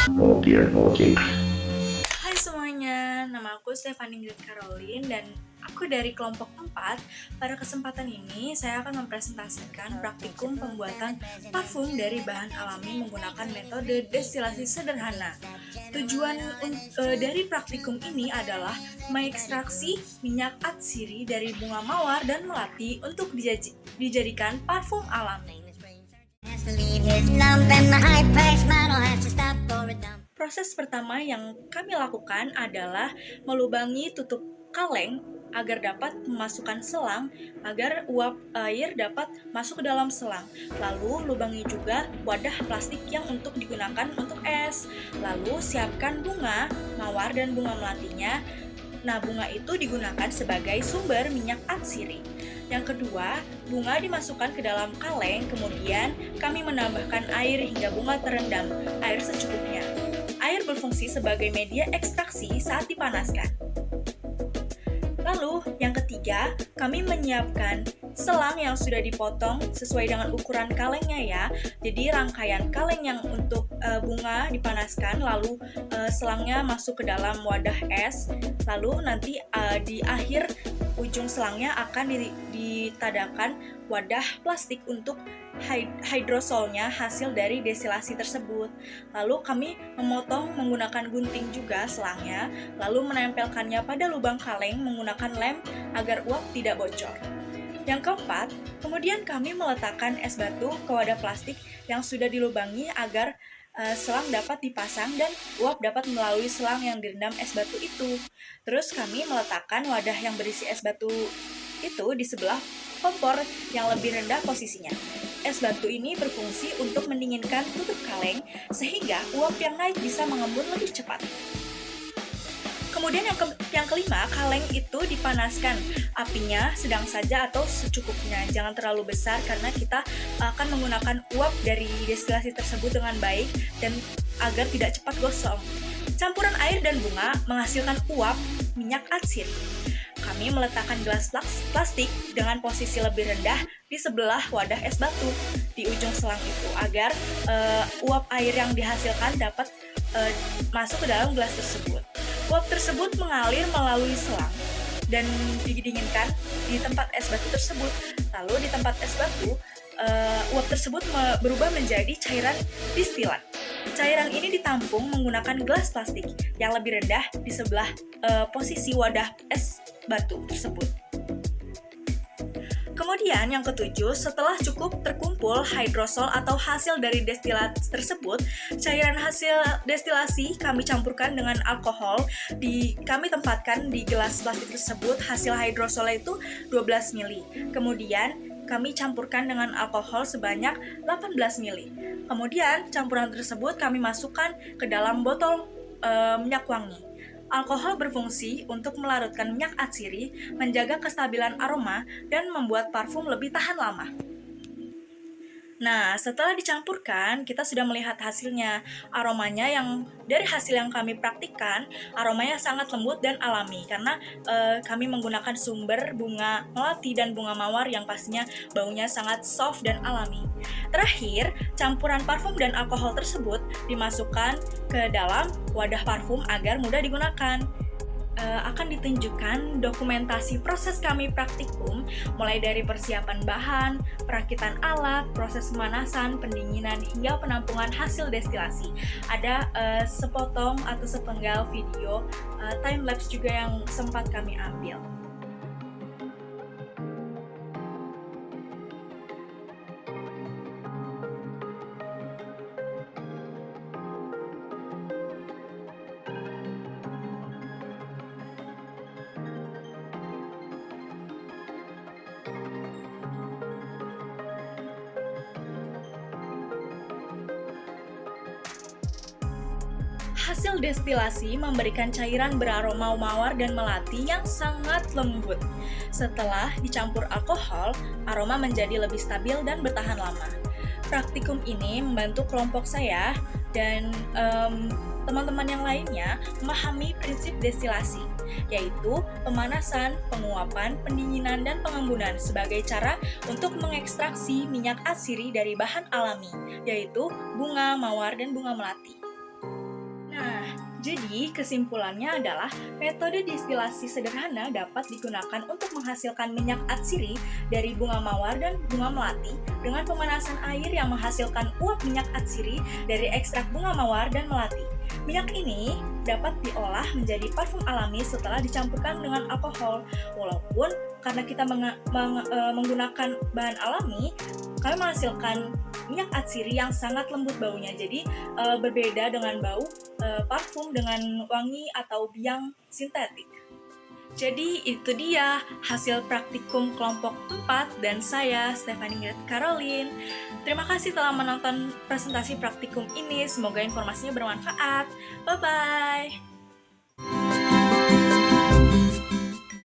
Oke. Hai semuanya, nama aku Stephanie Ingrid Caroline dan aku dari kelompok 4. Pada kesempatan ini, saya akan mempresentasikan praktikum pembuatan parfum dari bahan alami menggunakan metode destilasi sederhana. Tujuan dari praktikum ini adalah mengekstraksi minyak atsiri dari bunga mawar dan melati untuk dijadikan parfum alami. Proses pertama yang kami lakukan adalah melubangi tutup kaleng agar dapat memasukkan selang agar uap air dapat masuk ke dalam selang. Lalu lubangi juga wadah plastik yang untuk digunakan untuk es. Lalu siapkan bunga mawar dan bunga melatinya. Nah, bunga itu digunakan sebagai sumber minyak atsiri. Yang kedua, bunga dimasukkan ke dalam kaleng, kemudian kami menambahkan air hingga bunga terendam, air secukupnya. Air berfungsi sebagai media ekstraksi saat dipanaskan. Lalu, yang ketiga, kami menyiapkan selang yang sudah dipotong sesuai dengan ukuran kalengnya ya. Jadi rangkaian kaleng yang untuk bunga dipanaskan, lalu selangnya masuk ke dalam wadah es. Lalu nanti di akhir ujung selangnya akan ditadakan wadah plastik untuk hidrosolnya hasil dari destilasi tersebut. Lalu kami memotong menggunakan gunting juga selangnya, lalu menempelkannya pada lubang kaleng menggunakan lem agar uap tidak bocor. Yang keempat, kemudian kami meletakkan es batu ke wadah plastik yang sudah dilubangi agar selang dapat dipasang dan uap dapat melalui selang yang direndam es batu itu. Terus kami meletakkan wadah yang berisi es batu itu di sebelah kompor yang lebih rendah posisinya. Es batu ini berfungsi untuk mendinginkan tutup kaleng sehingga uap yang naik bisa mengembun lebih cepat. Kemudian yang kelima, kaleng itu dipanaskan. Apinya sedang saja atau secukupnya, jangan terlalu besar karena kita akan menggunakan uap dari destilasi tersebut dengan baik dan agar tidak cepat gosong. Campuran air dan bunga menghasilkan uap minyak atsiri. Kami meletakkan gelas plastik dengan posisi lebih rendah di sebelah wadah es batu di ujung selang itu agar uap air yang dihasilkan dapat masuk ke dalam gelas tersebut. Uap tersebut mengalir melalui selang dan didinginkan di tempat es batu tersebut. Lalu di tempat es batu, uap tersebut berubah menjadi cairan distilat. Cairan ini ditampung menggunakan gelas plastik yang lebih rendah di sebelah posisi wadah es batu tersebut. Kemudian yang ketujuh, setelah cukup terkumpul hidrosol atau hasil dari destilasi tersebut, cairan hasil destilasi kami campurkan dengan alkohol. Kami tempatkan di gelas plastik tersebut hasil hidrosol itu 12 ml. Kemudian kami campurkan dengan alkohol sebanyak 18 ml. Kemudian campuran tersebut kami masukkan ke dalam botol minyak wangi. Alkohol berfungsi untuk melarutkan minyak atsiri, menjaga kestabilan aroma, dan membuat parfum lebih tahan lama. Nah, setelah dicampurkan, kita sudah melihat hasilnya. Aromanya yang dari hasil yang kami praktikkan, aromanya sangat lembut dan alami karena kami menggunakan sumber bunga melati dan bunga mawar yang pastinya baunya sangat soft dan alami. Terakhir, campuran parfum dan alkohol tersebut dimasukkan ke dalam wadah parfum agar mudah digunakan. Akan ditunjukkan dokumentasi proses kami praktikum, mulai dari persiapan bahan, perakitan alat, proses pemanasan, pendinginan, hingga penampungan hasil destilasi. Ada sepotong atau sepenggal video time-lapse juga yang sempat kami ambil. Hasil destilasi memberikan cairan beraroma mawar dan melati yang sangat lembut. Setelah dicampur alkohol, aroma menjadi lebih stabil dan bertahan lama. Praktikum ini membantu kelompok saya dan teman-teman yang lainnya memahami prinsip destilasi, yaitu pemanasan, penguapan, pendinginan, dan pengembunan sebagai cara untuk mengekstraksi minyak atsiri dari bahan alami, yaitu bunga mawar dan bunga melati. Jadi, kesimpulannya adalah metode distilasi sederhana dapat digunakan untuk menghasilkan minyak atsiri dari bunga mawar dan bunga melati dengan pemanasan air yang menghasilkan uap minyak atsiri dari ekstrak bunga mawar dan melati. Minyak ini dapat diolah menjadi parfum alami setelah dicampurkan dengan alkohol. Walaupun karena kita menggunakan bahan alami, kami menghasilkan minyak atsiri yang sangat lembut baunya. Jadi berbeda dengan bau parfum dengan wangi atau biang sintetik. Jadi itu dia hasil praktikum kelompok 4 dan saya Stephanie Ingrid Caroline. Terima kasih telah menonton presentasi praktikum ini. Semoga informasinya bermanfaat. Bye-bye.